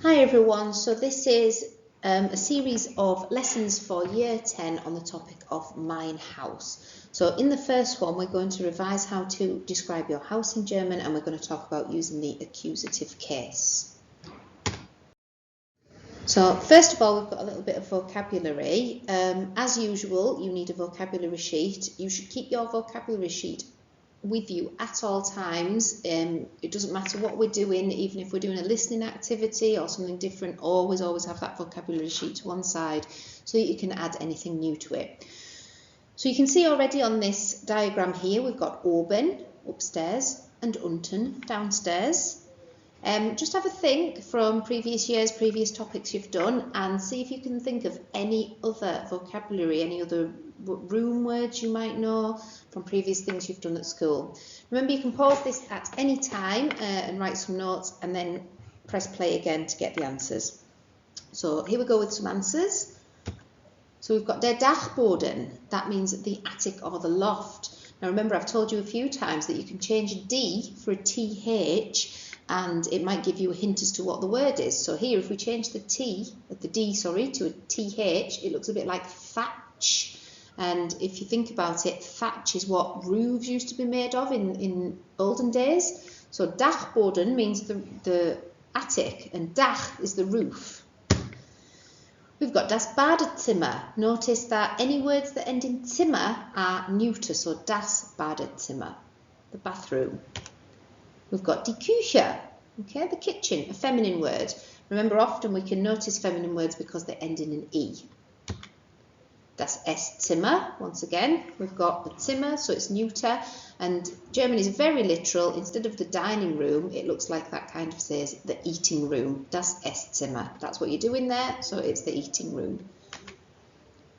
Hi everyone, so this is a series of lessons for Year 10 on the topic of mein Haus. So in the first one we're going to revise how to describe your house in German, and we're going to talk about using the accusative case. So first of all, we've got a little bit of vocabulary. As usual, you need a vocabulary sheet. You should keep your vocabulary sheet with you at all times. It doesn't matter what we're doing, even if we're doing a listening activity or something different, always have that vocabulary sheet to one side so that you can add anything new to it. So you can see already on this diagram here, we've got oben, upstairs, and unten, downstairs. Just have a think from previous years, previous topics you've done, and see if you can think of any other vocabulary, any other room words you might know from previous things you've done at school. Remember, you can pause this at any time and write some notes, and then press play again to get the answers. So here we go with some answers. So we've got der Dachboden. That means the attic or the loft. Now remember, I've told you a few times that you can change a D for a TH, and it might give you a hint as to what the word is. So here, if we change the D to a TH, it looks a bit like thatch. And if you think about it, thatch is what roofs used to be made of in olden days. So Dachboden means the attic, and Dach is the roof. We've got das Badezimmer. Notice that any words that end in Zimmer are neuter, so das Badezimmer, the bathroom. We've got die Küche, okay, the kitchen, a feminine word. Remember, often we can notice feminine words because they end in an E. Das Esszimmer, once again, we've got the Zimmer, so it's neuter, and German is very literal. Instead of the dining room, it looks like that kind of says the eating room, das Esszimmer. That's what you're doing there, so it's the eating room.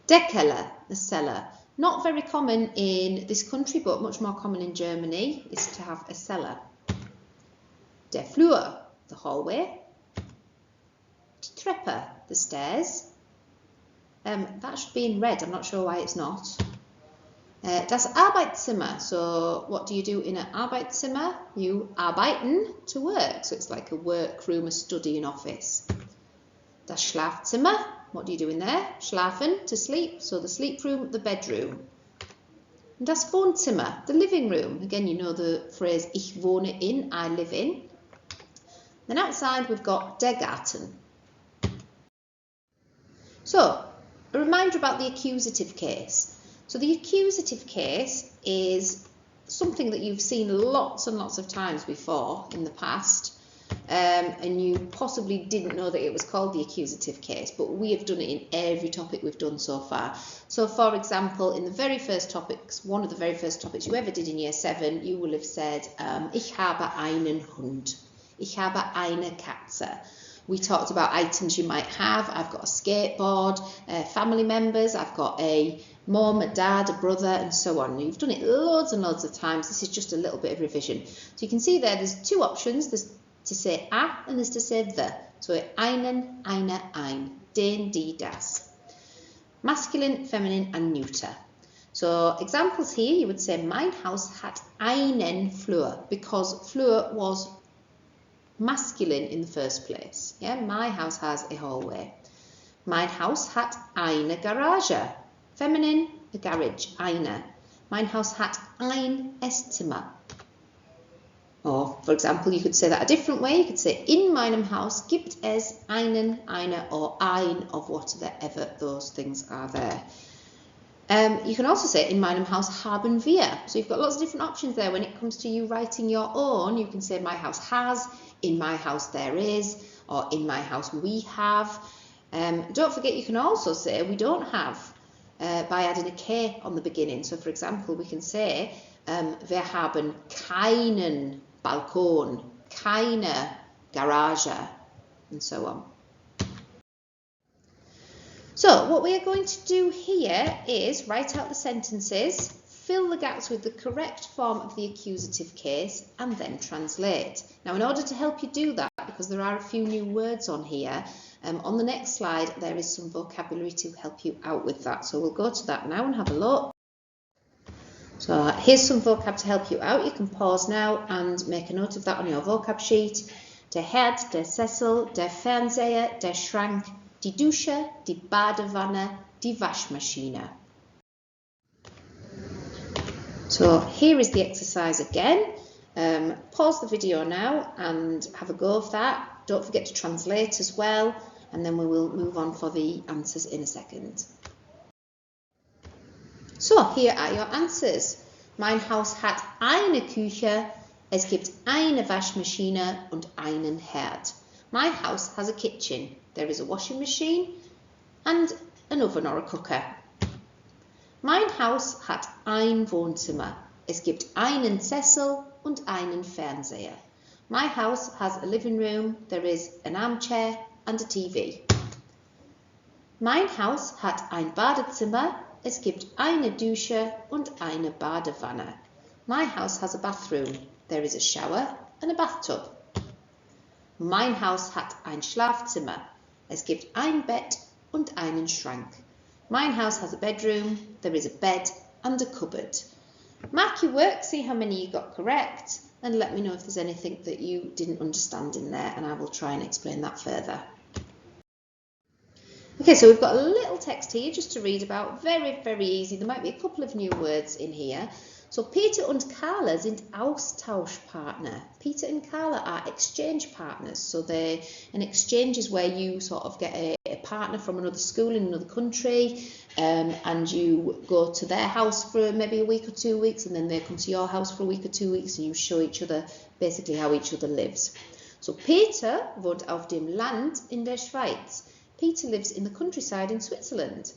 Der Keller, the cellar. Not very common in this country, but much more common in Germany, is to have a cellar. Der Flur, the hallway. Die Treppe, the stairs. That should be in red, I'm not sure why it's not. Das Arbeitszimmer, so what do you do in an Arbeitszimmer? You arbeiten, to work, so it's like a workroom, a study, an office. Das Schlafzimmer, what do you do in there? Schlafen, to sleep, so the sleep room, the bedroom. Und das Wohnzimmer, the living room. Again, you know the phrase ich wohne in, I live in. Then outside we've got der Garten. So, a reminder about the accusative case. So the accusative case is something that you've seen lots and lots of times before in the past, and you possibly didn't know that it was called the accusative case, but we have done it in every topic we've done so far. So for example, in the very first topics, one of the very first topics you ever did in Year 7, you will have said, ich habe einen Hund. Ich habe eine Katze. We talked about items you might have. I've got a skateboard, family members, I've got a mum, a dad, a brother, and so on. You've done it loads and loads of times. This is just a little bit of revision. So you can see there's two options. There's to say a and there's to say the. So einen, eine, ein, den, die, das. Masculine, feminine, and neuter. So examples here, you would say mein Haus hat einen Flur, because Flur was masculine in the first place. Yeah, my house has a hallway. Mein Haus hat eine Garage. Feminine, a garage, eine. Mein Haus hat ein Esszimmer. Or, for example, you could say that a different way. You could say, in meinem Haus gibt es einen, eine, or ein of whatever those things are there. You can also say, in meinem Haus haben wir. So you've got lots of different options there. When it comes to you writing your own, you can say, my house has, in my house there is, or in my house we have. Don't forget, you can also say, we don't have, by adding a K on the beginning. So for example, we can say, wir haben keinen Balkon, keine Garage, and so on. So what we are going to do here is write out the sentences, fill the gaps with the correct form of the accusative case, and then translate. Now, in order to help you do that, because there are a few new words on here, on the next slide there is some vocabulary to help you out with that. So we'll go to that now and have a look. So here's some vocab to help you out. You can pause now and make a note of that on your vocab sheet. Der Herd, der Sessel, der Fernseher, der Schrank, die Dusche, die Badewanne, die Waschmaschine. So here is the exercise again. Pause the video now and have a go of that. Don't forget to translate as well, and then we will move on for the answers in a second. So, hier are your answers. Mein Haus hat eine Küche, es gibt eine Waschmaschine und einen Herd. My house has a kitchen. There is a washing machine and an oven or a cooker. Mein Haus hat ein Wohnzimmer. Es gibt einen Sessel und einen Fernseher. My house has a living room. There is an armchair and a TV. Mein Haus hat ein Badezimmer. Es gibt eine Dusche und eine Badewanne. My house has a bathroom. There is a shower and a bathtub. Mein Haus hat ein Schlafzimmer. Es gibt ein Bett und einen Schrank. Mein house has a bedroom. There is a bed and a cupboard. Mark your work, see how many you got correct, and let me know if there's anything that you didn't understand in there, and I will try and explain that further. Okay, so we've got a little text here just to read about. Very, very easy. There might be a couple of new words in here. So Peter und Carla sind Austauschpartner. Peter and Carla are exchange partners. So an exchange is where you sort of get a partner from another school in another country, and you go to their house for maybe a week or 2 weeks, and then they come to your house for a week or 2 weeks, and you show each other basically how each other lives. So Peter wohnt auf dem Land in der Schweiz. Peter lives in the countryside in Switzerland.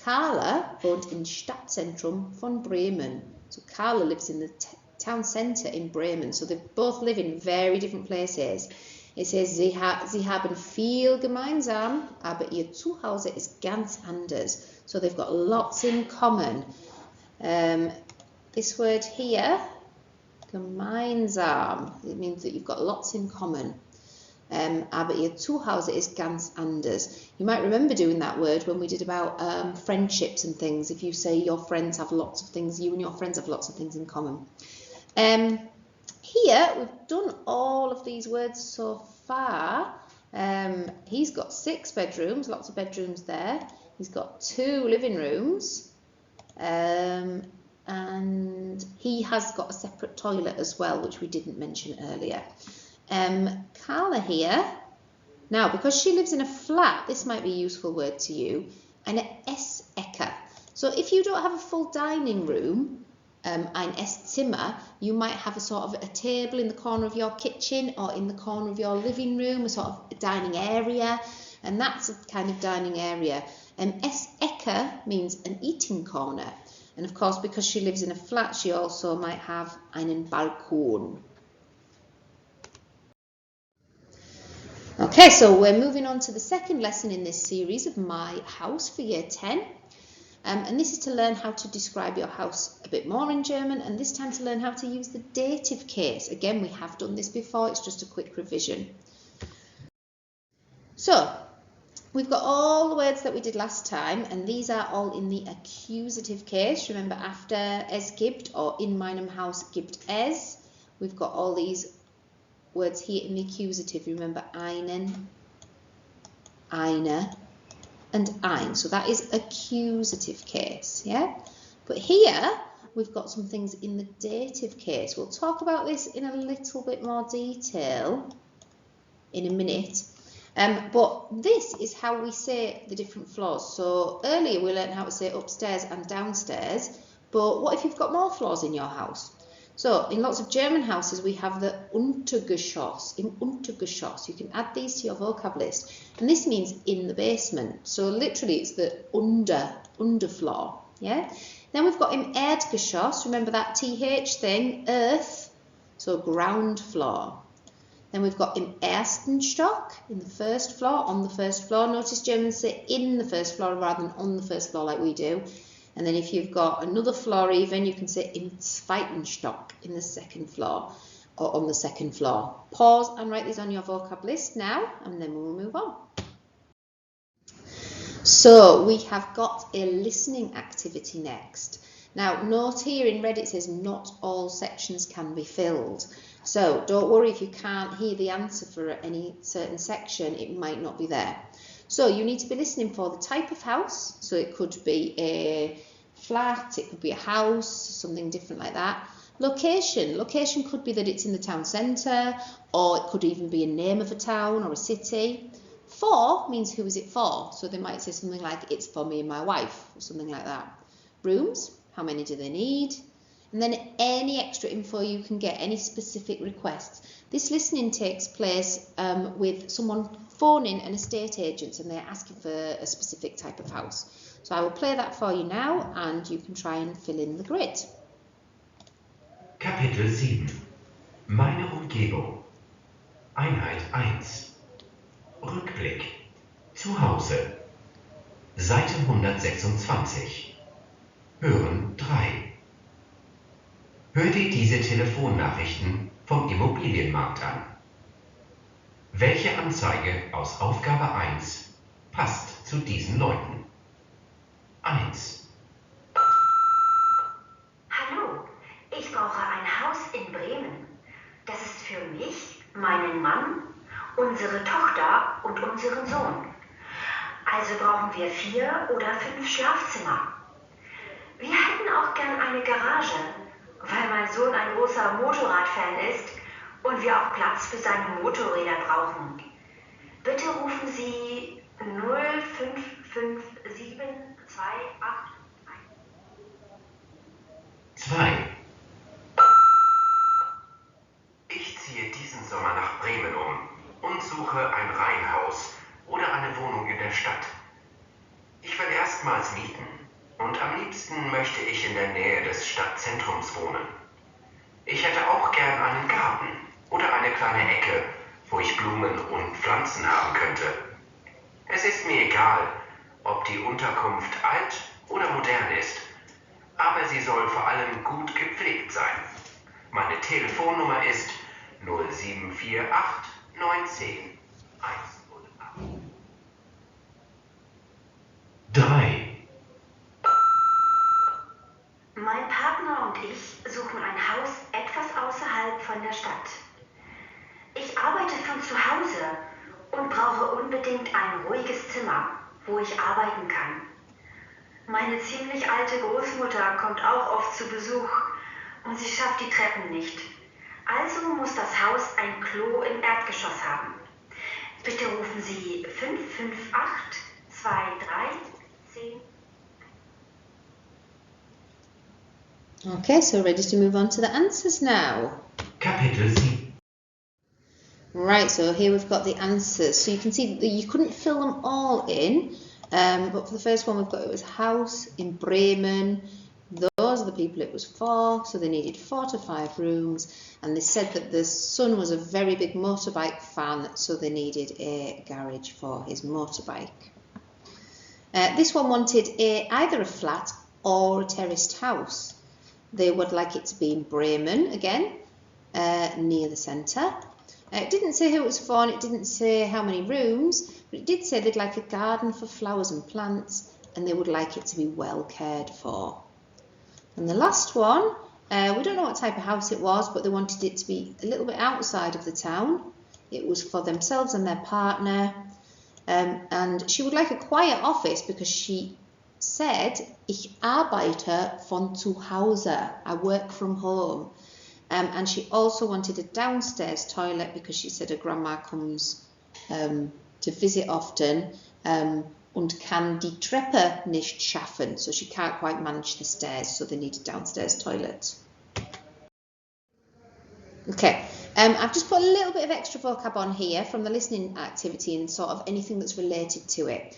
Carla wohnt im Stadtzentrum von Bremen. So Carla lives in the town centre in Bremen. So they both live in very different places. It says, sie haben viel gemeinsam, aber ihr Zuhause ist ganz anders. So they've got lots in common. This word here, gemeinsam, it means that you've got lots in common. Aber ihr Zuhause ist ganz anders. You might remember doing that word when we did about friendships and things. If you say your friends have lots of things, you and your friends have lots of things in common. Here we've done all of these words so far. He's got 6 bedrooms, lots of bedrooms there. He's got 2 living rooms. And he has got a separate toilet as well, which we didn't mention earlier. Carla here, now because she lives in a flat, this might be a useful word to you, eine Essecke. So if you don't have a full dining room, ein Esszimmer, you might have a sort of a table in the corner of your kitchen or in the corner of your living room, a sort of a dining area, and that's a kind of dining area. Essecke means an eating corner, and of course because she lives in a flat, she also might have einen Balkon. Okay, so we're moving on to the second lesson in this series of My House for Year 10. And this is to learn how to describe your house a bit more in German, and this time to learn how to use the dative case. Again, we have done this before, it's just a quick revision. So, we've got all the words that we did last time, and these are all in the accusative case. Remember, after es gibt or in meinem Haus gibt es, we've got all these words here in the accusative. Remember, einen, eine, and ein. So that is accusative case, yeah? But here, we've got some things in the dative case. We'll talk about this in a little bit more detail in a minute. But this is how we say the different floors. So earlier we learned how to say upstairs and downstairs, but what if you've got more floors in your house? So in lots of German houses we have the Untergeschoss, im Untergeschoss. You can add these to your vocab list, and this means in the basement. So literally it's the underfloor, yeah? Then we've got im Erdgeschoss, remember that TH thing, earth, so ground floor. Then we've got im ersten Stock, in the first floor, on the first floor. Notice Germans say in the first floor rather than on the first floor like we do. And then if you've got another floor even, you can say im zweiten Stock, in the second floor, or on the second floor. Pause and write these on your vocab list now, and then we'll move on. So we have got a listening activity next. Now note here in red it says not all sections can be filled. So don't worry if you can't hear the answer for any certain section, it might not be there. So you need to be listening for the type of house. So it could be a flat, it could be a house, something different like that. Location. Location could be that it's in the town centre, or it could even be a name of a town or a city. For means who is it for? So they might say something like it's for me and my wife, or something like that. Rooms, how many do they need? And then any extra info you can get, any specific requests. This listening takes place with someone phoning an estate agent and they're asking for a specific type of house. So I will play that for you now and you can try and fill in the grid. Kapitel 7. Meine Umgebung. Einheit 1. Rückblick. Zuhause. Seite 126. Hören 3. Hör dir diese Telefonnachrichten vom Immobilienmarkt an. Welche Anzeige aus Aufgabe 1 passt zu diesen Leuten? 1. Hallo, ich brauche ein Haus in Bremen. Das ist für mich, meinen Mann, unsere Tochter und unseren Sohn. Also brauchen wir 4 oder 5 Schlafzimmer. Wir hätten auch gern eine Garage, weil mein Sohn ein großer Motorradfan ist und wir auch Platz für seine Motorräder brauchen. Bitte rufen Sie 0557 283. 2. Ich ziehe diesen Sommer nach Bremen und suche ein Reihenhaus oder eine Wohnung in der Stadt. Ich will erstmals mieten und am liebsten möchte ich in der Nähe des Stadtzentrums wohnen. Ich hätte auch gern einen Garten oder eine kleine Ecke, wo ich Blumen und Pflanzen haben könnte. Es ist mir egal, ob die Unterkunft alt oder modern ist, aber sie soll vor allem gut gepflegt sein. Meine Telefonnummer ist 0748 19 108. 3. Mein Partner und ich suchen ein Haus etwas außerhalb von der Stadt. Ich arbeite von zu Hause und brauche unbedingt ein ruhiges Zimmer, wo ich arbeiten kann. Meine ziemlich alte Großmutter kommt auch oft zu Besuch und sie schafft die Treppen nicht. Also muss das Haus ein Klo im Erdgeschoss haben. Bitte rufen Sie 558 23 10. Okay, so ready to move on to the answers now. Kapitel 7. Right, so here we've got the answers. So you can see that you couldn't fill them all in, but for the first one we've got it was house in Bremen. Those are the people it was for, so they needed 4 to 5 rooms, and they said that the son was a very big motorbike fan, so they needed a garage for his motorbike. This one wanted either a flat or a terraced house. They would like it to be in Bremen again, near the centre. It didn't say who it was for and it didn't say how many rooms, but it did say they'd like a garden for flowers and plants and they would like it to be well cared for. And the last one, we don't know what type of house it was, but they wanted it to be a little bit outside of the town. It was for themselves and their partner, and she would like a quiet office because she said, ich arbeite von zu Hause, I work from home. And she also wanted a downstairs toilet because she said her grandma comes to visit often und kann die Treppe nicht schaffen, so she can't quite manage the stairs, so they need a downstairs toilet. Okay, I've just put a little bit of extra vocab on here from the listening activity and sort of anything that's related to it.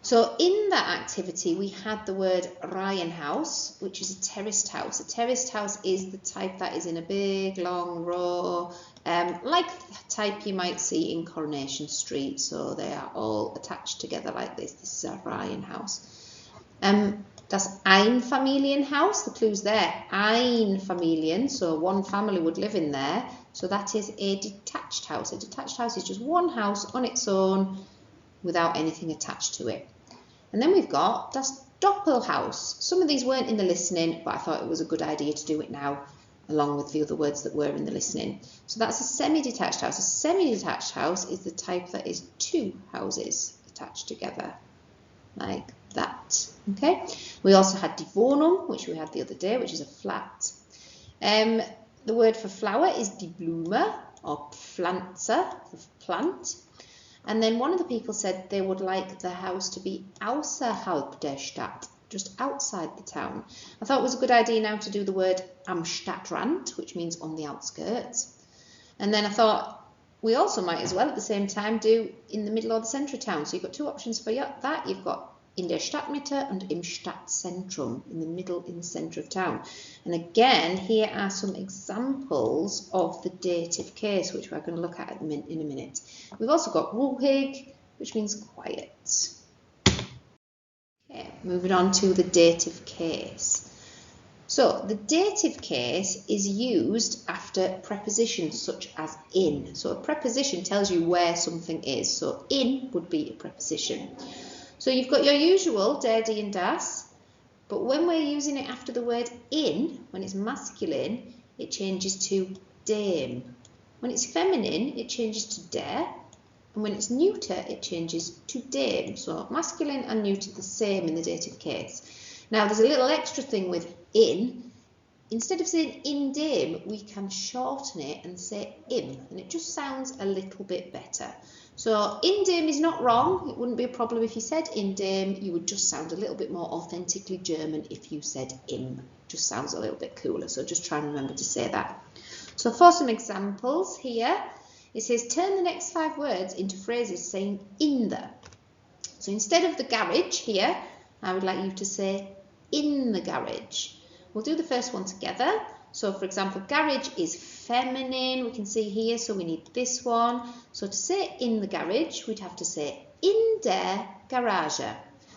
So in that activity, we had the word Reihenhaus, which is a terraced house. A terraced house is the type that is in a big, long row, like the type you might see in Coronation Street. So they are all attached together like this. This is a Reihenhaus. Das Einfamilienhaus, the clue's there. Einfamilien, so one family would live in there. So that is a detached house. A detached house is just one house on its own without anything attached to it. And then we've got das Doppelhaus. Some of these weren't in the listening, but I thought it was a good idea to do it now. along with the other words that were in the listening. So that's a semi-detached house. A semi-detached house is the type that is two houses attached together, like that. Okay. We also had die Wohnung, which we had the other day, which is a flat. The word for flower is die Blume, or Pflanze, plant. And then one of the people said they would like the house to be außerhalb der Stadt, just outside the town. I thought it was a good idea now to do the word am Stadtrand, which means on the outskirts. And then I thought we also might as well at the same time do in the middle or the centre of town. So you've got two options for that. You've got in der Stadtmitte and im Stadtzentrum, in the middle, in the centre of town. And again, here are some examples of the dative case, which we're going to look at in a minute. We've also got ruhig, which means quiet. Okay, moving on to the dative case. So the dative case is used after prepositions such as in. So a preposition tells you where something is. So in would be a preposition. So you've got your usual der, die and das, but when we're using it after the word in, when it's masculine, it changes to dem. When it's feminine, it changes to der, and when it's neuter, it changes to dem. So masculine and neuter the same in the dative case. Now there's a little extra thing with in. Instead of saying in dem, we can shorten it and say im, and it just sounds a little bit better. So in dem is not wrong. It wouldn't be a problem if you said in dem. You would just sound a little bit more authentically German if you said im. Just sounds a little bit cooler. So just try and remember to say that. So for some examples here, it says turn the next 5 words into phrases saying in the. So instead of the garage here, I would like you to say in the garage. We'll do the first one together. So for example, garage is feminine, we can see here, so we need this one. So to say in the garage, we'd have to say in der Garage.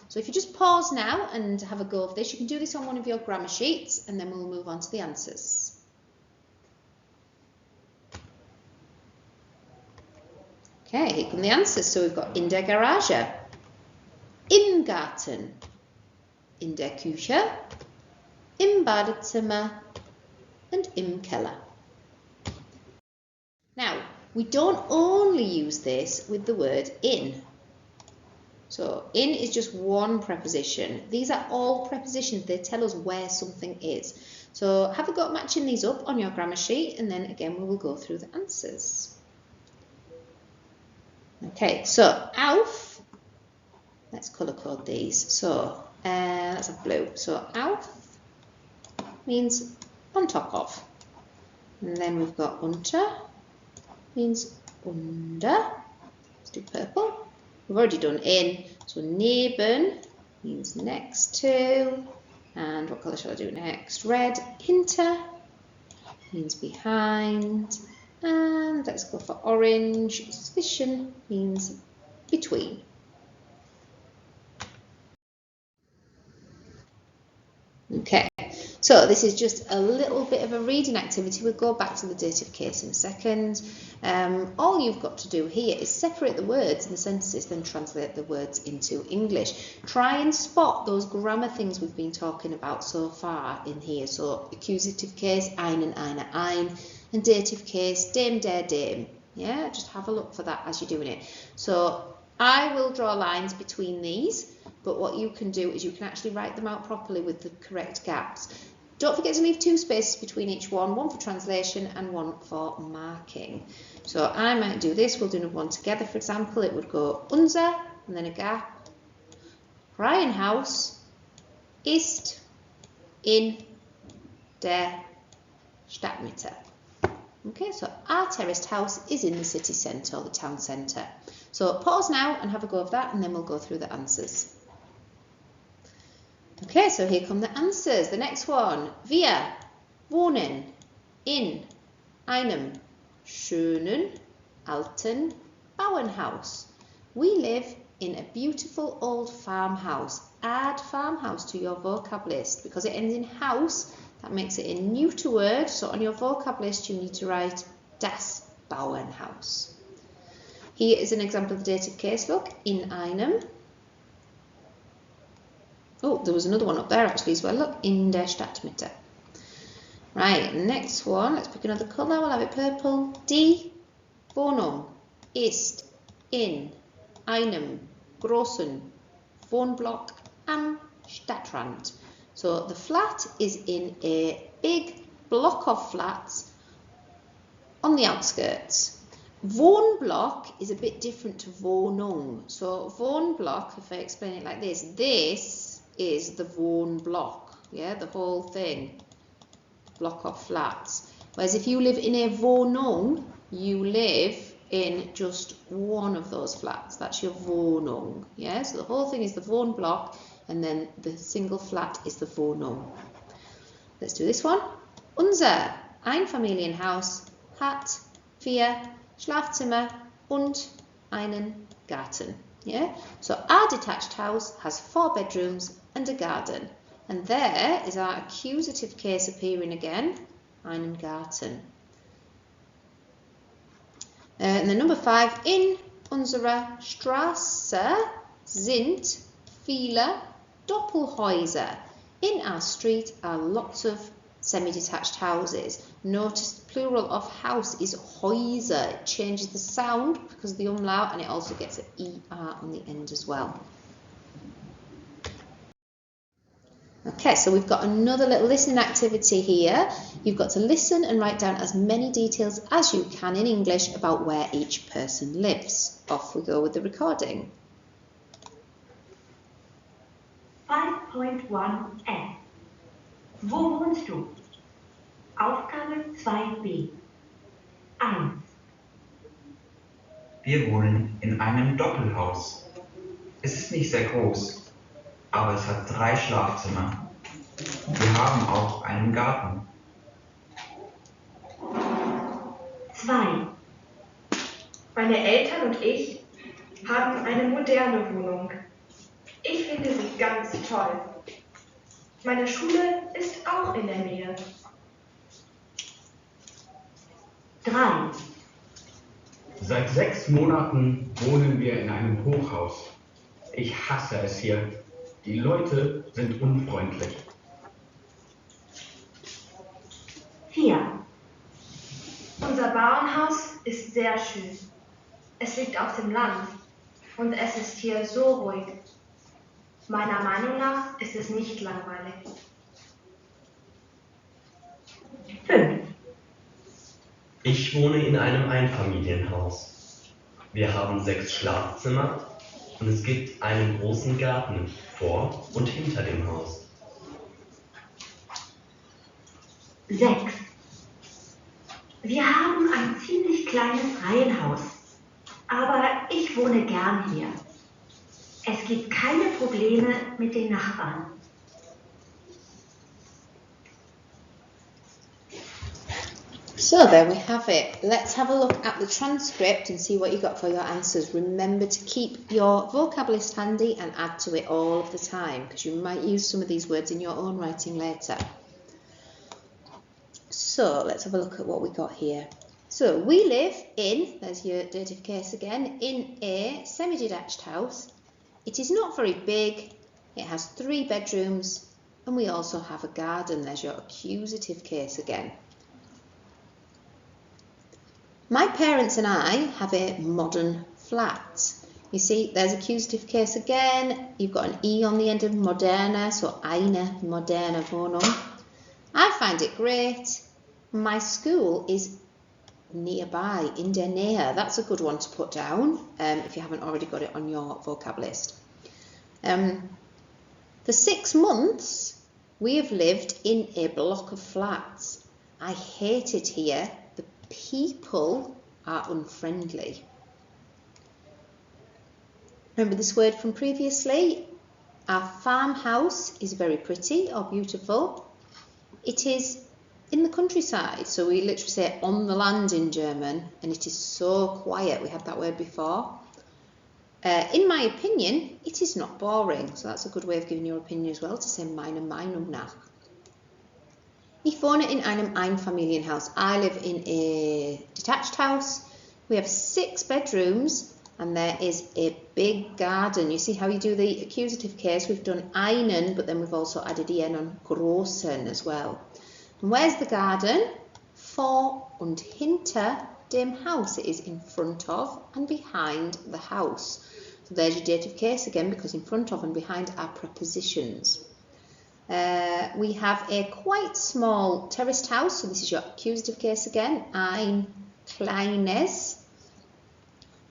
So if you just pause now and have a go of this, you can do this on one of your grammar sheets, and then we'll move on to the answers. Okay, here come the answers. So we've got in der Garage, im Garten, in der Küche, im Badezimmer, and im Keller. Now, we don't only use this with the word in. So in is just one preposition. These are all prepositions. They tell us where something is. So have a go at matching these up on your grammar sheet, and then again we will go through the answers. Okay, so auf, let's colour code these. So let's have blue. So auf means on top of. And then we've got unter, means under. Let's do purple. We've already done in, so neben means next to. And what colour shall I do next? Red. Hinter means behind. And let's go for orange. Zwischen means between. Okay, so this is just a little bit of a reading activity. We'll go back to the dative case in a second. All you've got to do here is separate the words in the sentences, then translate the words into English. Try and spot those grammar things we've been talking about so far in here. So accusative case, einen, eine, ein, and dative case, dem, der, dem. Yeah, just have a look for that as you're doing it. So I will draw lines between these, but what you can do is you can actually write them out properly with the correct gaps. Don't forget to leave 2 spaces between each one for translation and one for marking. So I might do this, we'll do another one together. For example, it would go unser, and then a gap. Reihenhaus ist in der Stadtmitte. Okay, so our terraced house is in the city centre or the town centre. So pause now and have a go of that, and then we'll go through the answers. Okay, so here come the answers. The next one. Wir wohnen in einem schönen alten Bauernhaus. We live in a beautiful old farmhouse. Add farmhouse to your vocab list because it ends in house. That makes it a neuter word. So on your vocab list, you need to write das Bauernhaus. Here is an example of the dative case. Look, in einem. Oh, there was another one up there actually as well. Look, in der Stadtmitte. Right, next one, let's pick another colour, we'll have it purple. Die Wohnung ist in einem großen Wohnblock am Stadtrand. So the flat is in a big block of flats on the outskirts. Wohnblock is a bit different to Wohnung. So Wohnblock, if I explain it like this is the Wohnblock, yeah, the whole thing, block of flats. Whereas if you live in a Wohnung, you live in just one of those flats. That's your Wohnung, yeah. So the whole thing is the Wohnblock, and then the single flat is the Wohnung. Let's do this one. Unser Einfamilienhaus hat 4 Schlafzimmer und einen Garten. Yeah? So our detached house has 4 bedrooms and a garden. And there is our accusative case appearing again, einen Garten. And then number 5, in unserer Straße sind viele Doppelhäuser. In our street are lots of semi-detached houses. Notice the plural of house is Häuser. It changes the sound because of the umlaut, and it also gets an ER on the end as well. Okay, so we've got another little listening activity here. You've got to listen and write down as many details as you can in English about where each person lives. Off we go with the recording. 5.1f. Wo wohnst du? Aufgabe 2b. 1. Wir wohnen in einem Doppelhaus. Es ist nicht sehr groß, aber es hat 3 Schlafzimmer. Wir haben auch einen Garten. 2. Meine Eltern und ich haben eine moderne Wohnung. Ich finde sie ganz toll. Meine Schule ist auch in der Nähe. 3. Seit 6 Monaten wohnen wir in einem Hochhaus. Ich hasse es hier. Die Leute sind unfreundlich. 4. Unser Bauernhaus ist sehr schön. Es liegt auf dem Land und es ist hier so ruhig. Meiner Meinung nach ist es nicht langweilig. 5. Ich wohne in einem Einfamilienhaus. Wir haben 6 Schlafzimmer und es gibt einen großen Garten vor und hinter dem Haus. 6. Wir haben ein ziemlich kleines Reihenhaus, aber ich wohne gern hier. Es gibt keine Probleme mit den Nachbarn. So there we have it. Let's have a look at the transcript and see what you got for your answers. Remember to keep your vocab list handy and add to it all of the time, because you might use some of these words in your own writing later. So let's have a look at what we got here. So we live in, there's your dative case again, in a semi-detached house. It is not very big, it has 3 bedrooms, and we also have a garden. There's your accusative case again. My parents and I have a modern flat. You see, there's accusative case again. You've got an E on the end of moderne, so eine moderne Wohnung. I find it great. My school is nearby, in der Nähe. That's a good one to put down if you haven't already got it on your vocab list. For 6 months, we have lived in a block of flats. I hate it here. The people are unfriendly. Remember this word from previously? Our farmhouse is very pretty or beautiful. It is in the countryside, so we literally say on the land in German, and it is so quiet. We had that word before. In my opinion, it is not boring, so that's a good way of giving your opinion as well, to say meine Meinung nach. Ich wohne in einem Einfamilienhaus. I live in a detached house. We have 6 bedrooms and there is a big garden. You see how you do the accusative case? We've done einen, but then we've also added en on großen as well. And where's the garden? Vor und hinter dem Haus. It is in front of and behind the house. So there's your dative case again, because in front of and behind are prepositions. We have a quite small terraced house, so this is your accusative case again. Ein kleines.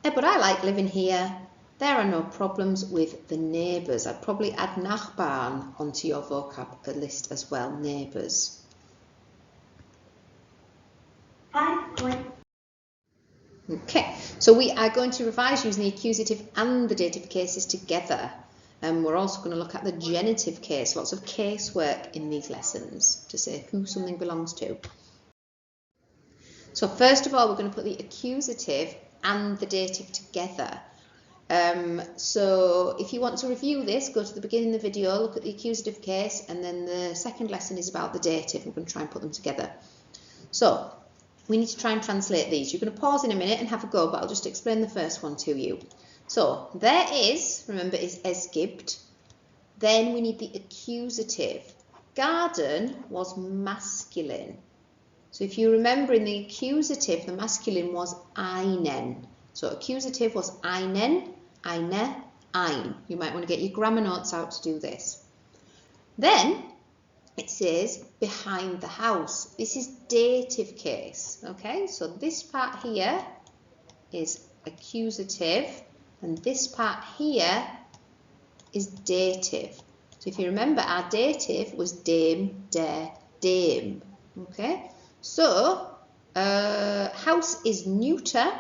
But I like living here. There are no problems with the neighbours. I'd probably add Nachbarn onto your vocab list as well, neighbours. 5 points. Okay, so we are going to revise using the accusative and the dative cases together. And we're also going to look at the genitive case, lots of casework in these lessons to say who something belongs to. So first of all, we're going to put the accusative and the dative together. So if you want to review this, go to the beginning of the video, look at the accusative case, and then the second lesson is about the dative. We're going to try and put them together. So we need to try and translate these. You're going to pause in a minute and have a go, but I'll just explain the first one to you. So there is, remember, is es gibt. Then we need the accusative. Garden was masculine. So if you remember in the accusative, the masculine was einen. So accusative was einen, eine, ein. You might want to get your grammar notes out to do this. Then it says behind the house. This is dative case. Okay, so this part here is accusative, and this part here is dative. So if you remember, our dative was dem, der, dem. Okay, so house is neuter,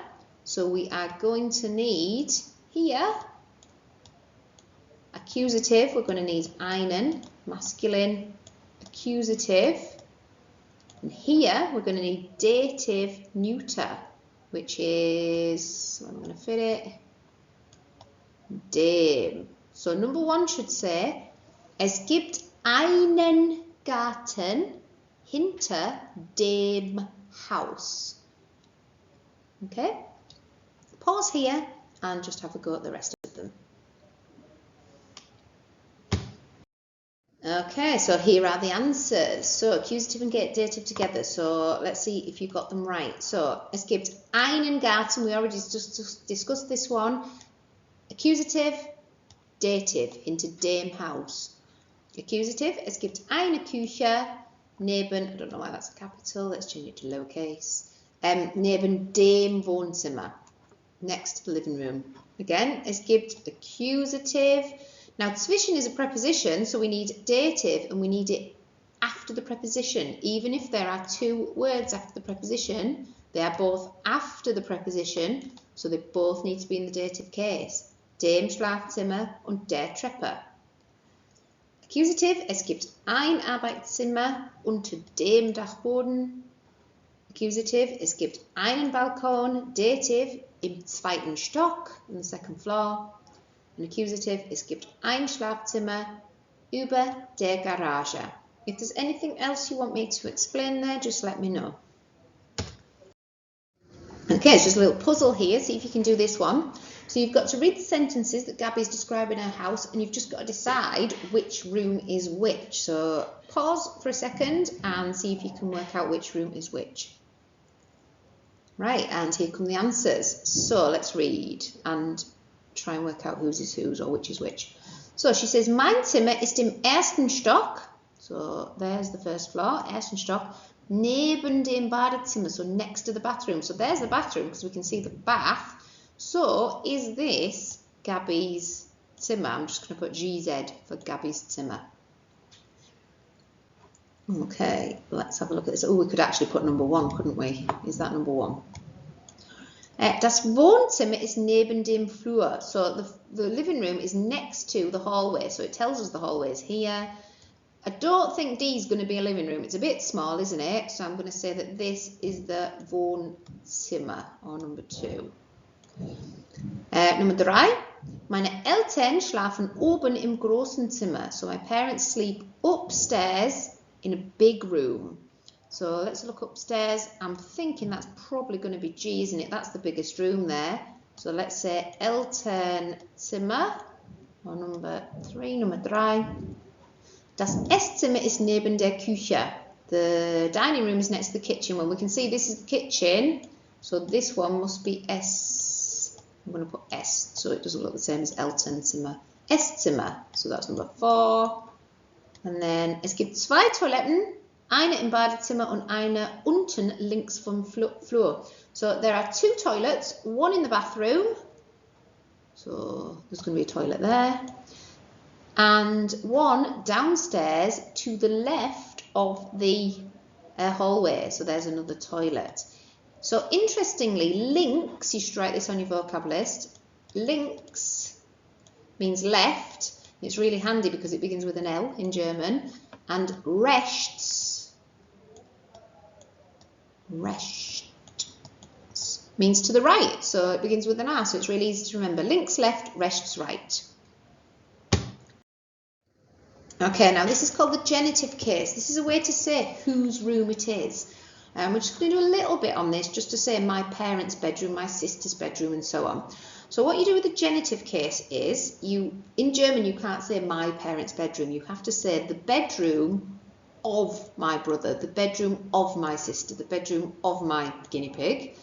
so we are going to need here accusative. We're going to need einen, masculine, accusative, and here we're going to need dative neuter, which is, I'm going to fit it, dem. So number one should say, es gibt einen Garten hinter dem Haus. Okay, pause here and just have a go at the rest of them. Okay, so here are the answers. So accusative and dative together. So let's see if you got them right. So es gibt einen Garten. We already just discussed this one. Accusative, dative, hinter dem Haus. Accusative, es gibt eine Küche neben, I don't know why that's a capital, let's change it to lowercase, neben dem Wohnzimmer, next to the living room. Again, es gibt accusative. Now zwischen is a preposition, so we need dative and we need it after the preposition. Even if there are two words after the preposition, they are both after the preposition, so they both need to be in the dative case. Dem Schlafzimmer und der Treppe. Accusative, es gibt ein Arbeitszimmer unter dem Dachboden. Accusative, es gibt einen Balkon. Dative, im zweiten Stock, in the second floor. And accusative, es gibt ein Schlafzimmer über der Garage. If there's anything else you want me to explain there, just let me know. Okay, it's just a little puzzle here. See if you can do this one. So you've got to read the sentences that Gabby's describing her house, and you've just got to decide which room is which. So pause for a second and see if you can work out which room is which. Right, and here come the answers. So let's read and try and work out whose is whose or which is which. So she says, mein Zimmer ist im ersten Stock. So there's the first floor, ersten Stock. Neben dem Badezimmer, so next to the bathroom. So there's the bathroom because we can see the bath. So is this Gabby's Zimmer? I'm just going to put GZ for Gabby's Zimmer. Okay, let's have a look at this. Oh, we could actually put number one, couldn't we? Is that number one? Das Wohnzimmer ist neben dem Flur. So the living room is next to the hallway. So it tells us the hallway is here. I don't think D is going to be a living room. It's a bit small, isn't it? So I'm going to say that this is the Wohnzimmer, or number two. Nummer 3. Meine Eltern schlafen oben im großen Zimmer. So my parents sleep upstairs in a big room. So let's look upstairs. I'm thinking that's probably going to be G, isn't it? That's the biggest room there. So let's say Elternzimmer, or number 3, Nummer 3. Das Esszimmer ist neben der Küche. The dining room is next to the kitchen. Well, we can see this is the kitchen, so this one must be S. I'm going to put S so it doesn't look the same as Elternzimmer. Esszimmer, so that's number 4. And then es gibt 2 Toiletten, eine im Badezimmer und eine unten links vom Flur. So there are 2 toilets, one in the bathroom, so there's going to be a toilet there, and one downstairs to the left of the hallway, so there's another toilet. So interestingly, links, you should write this on your vocab list, links means left. It's really handy because it begins with an L in German, and rechts means to the right, so it begins with an R, so it's really easy to remember. Links left, rechts right. Okay, now this is called the genitive case. This is a way to say whose room it is. We're just going to do a little bit on this just to say my parents' bedroom, my sister's bedroom, and so on. So what you do with the genitive case is, in German you can't say my parents' bedroom, you have to say the bedroom of my brother, the bedroom of my sister, the bedroom of my guinea pig,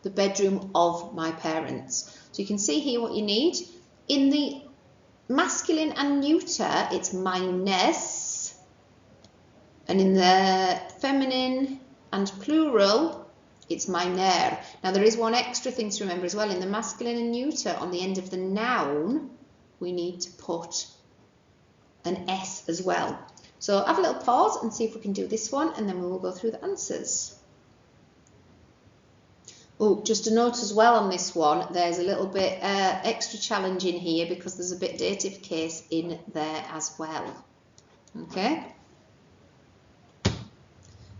the bedroom of my parents. So you can see here what you need. In the masculine and neuter, it's meines, and in the feminine and plural, it's meiner. Now there is one extra thing to remember as well. In the masculine and neuter, on the end of the noun, we need to put an S as well. So have a little pause and see if we can do this one, and then we will go through the answers. Oh, just a note as well on this one, there's a little bit extra challenge in here because there's a bit dative case in there as well. Okay?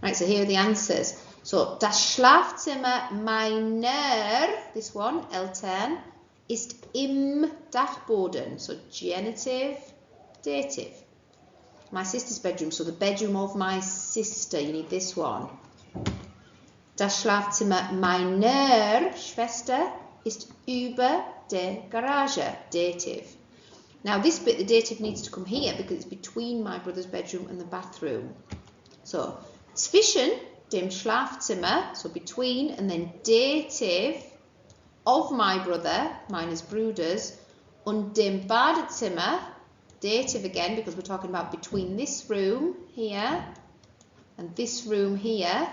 Right, so here are the answers. So, das Schlafzimmer meiner, this one, Eltern, ist im Dachboden. So, genitive, dative. My sister's bedroom, so the bedroom of my sister, you need this one. Das Schlafzimmer meiner Schwester ist über der Garage, dative. Now this bit, the dative needs to come here because it's between my brother's bedroom and the bathroom. So, zwischen dem Schlafzimmer, so between, and then dative of my brother, meines Bruders, und dem Badezimmer, dative again because we're talking about between this room here and this room here.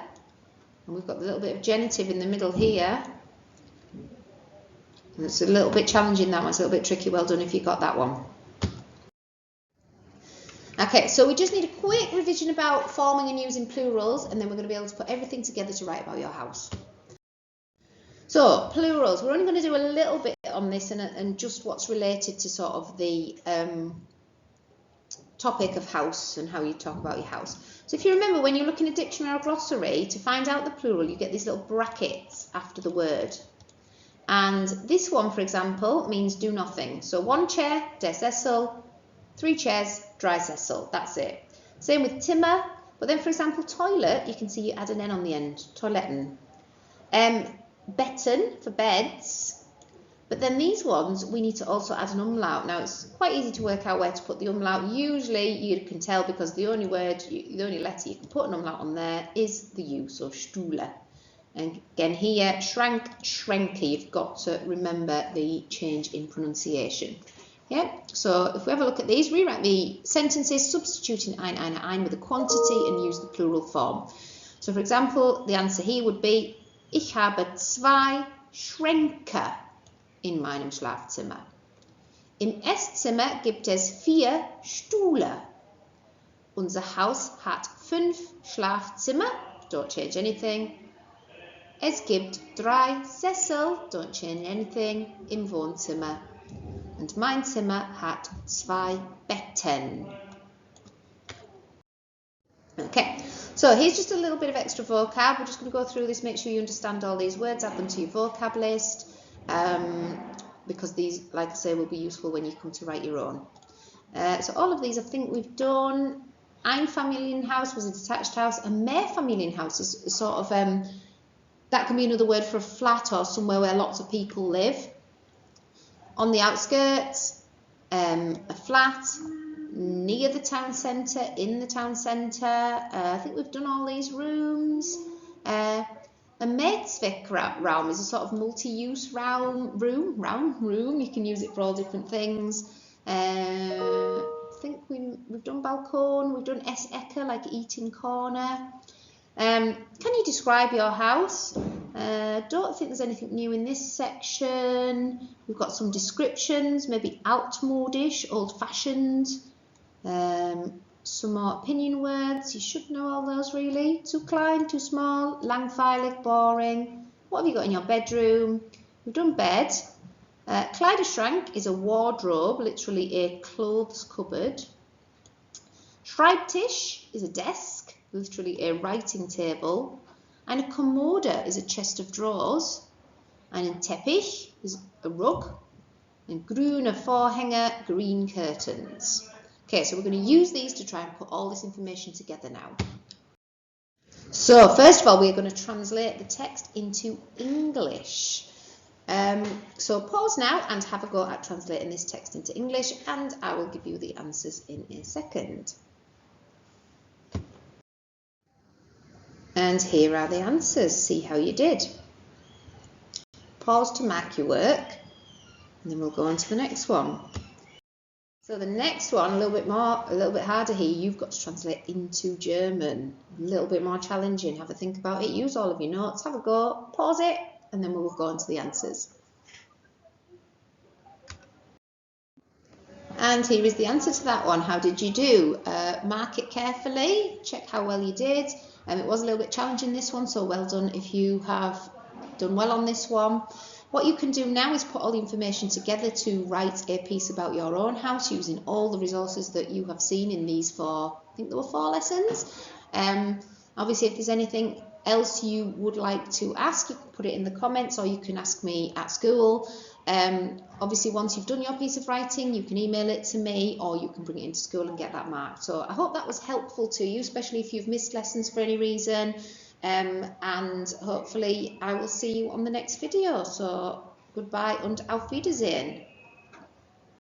And we've got a little bit of genitive in the middle here. And it's a little bit challenging, that one. It's a little bit tricky. Well done if you got that one. Okay, so we just need a quick revision about forming and using plurals, and then we're going to be able to put everything together to write about your house. So, plurals. We're only going to do a little bit on this and just what's related to sort of the topic of house and how you talk about your house. So if you remember, when you look in a dictionary or glossary, to find out the plural, you get these little brackets after the word. And this one, for example, means do nothing. So 1 chair, der Sessel, 3 chairs, drei Sessel. That's it. Same with Zimmer. But then, for example, toilet, you can see you add an N on the end. Toiletten. Betten, for beds. But then these ones, we need to also add an umlaut. Now, it's quite easy to work out where to put the umlaut. Usually, you can tell because the only letter you can put an umlaut on there is the U, so Stühle. And again here, Schrank, Schränke. You've got to remember the change in pronunciation. Yeah, so if we have a look at these, rewrite the sentences, substituting ein with a quantity and use the plural form. So, for example, the answer here would be, ich habe 2 Schränke in meinem Schlafzimmer. Im Esszimmer gibt es 4 Stühle. Unser Haus hat 5 Schlafzimmer. Don't change anything. Es gibt 3 Sessel. Don't change anything. Im Wohnzimmer. Und mein Zimmer hat 2 Betten. Okay, so here's just a little bit of extra vocab. We're just going to go through this, make sure you understand all these words, add them to your vocab list. Because these, like I say, will be useful when you come to write your own. So all of these I think we've done. Einfamilienhaus was a detached house. A Mehrfamilienhaus is sort of, that can be another word for a flat or somewhere where lots of people live. On the outskirts, a flat. near the town centre, in the town centre. I think we've done all these rooms. A Mehrzweckraum is a sort of multi-use room. You can use it for all different things. I think we've done balcony, we've done Ecke, like eating corner. Can you describe your house? Don't think there's anything new in this section. We've got some descriptions, maybe altmodisch, old-fashioned. Some more opinion words. You should know all those really. Too klein, too small, langweilig, boring. What have you got in your bedroom? We've done bed. Kleiderschrank is a wardrobe, literally a clothes cupboard. Schreibtisch is a desk, literally a writing table. And a Kommode is a chest of drawers. And a Teppich is a rug. And grüne Vorhänge, green curtains. Okay, so we're going to use these to try and put all this information together now. So first of all, we're going to translate the text into English. So pause now and have a go at translating this text into English, and I will give you the answers in a second. And here are the answers. See how you did. Pause to mark your work, and then we'll go on to the next one. So the next one, a little bit harder here. You've got to translate into German. A little bit more challenging. Have a think about it. Use all of your notes. Have a go. Pause it, and then we'll go on to the answers. And here is the answer to that one. How did you do? Mark it carefully. Check how well you did. It was a little bit challenging, this one, so well done if you have done well on this one. What you can do now is put all the information together to write a piece about your own house using all the resources that you have seen in these four, I think there were 4 lessons. Obviously, if there's anything else you would like to ask, you can put it in the comments, or you can ask me at school. Obviously, once you've done your piece of writing, you can email it to me, or you can bring it into school and get that marked. So I hope that was helpful to you, especially if you've missed lessons for any reason. And hopefully I will see you on the next video. So goodbye und auf Wiedersehen.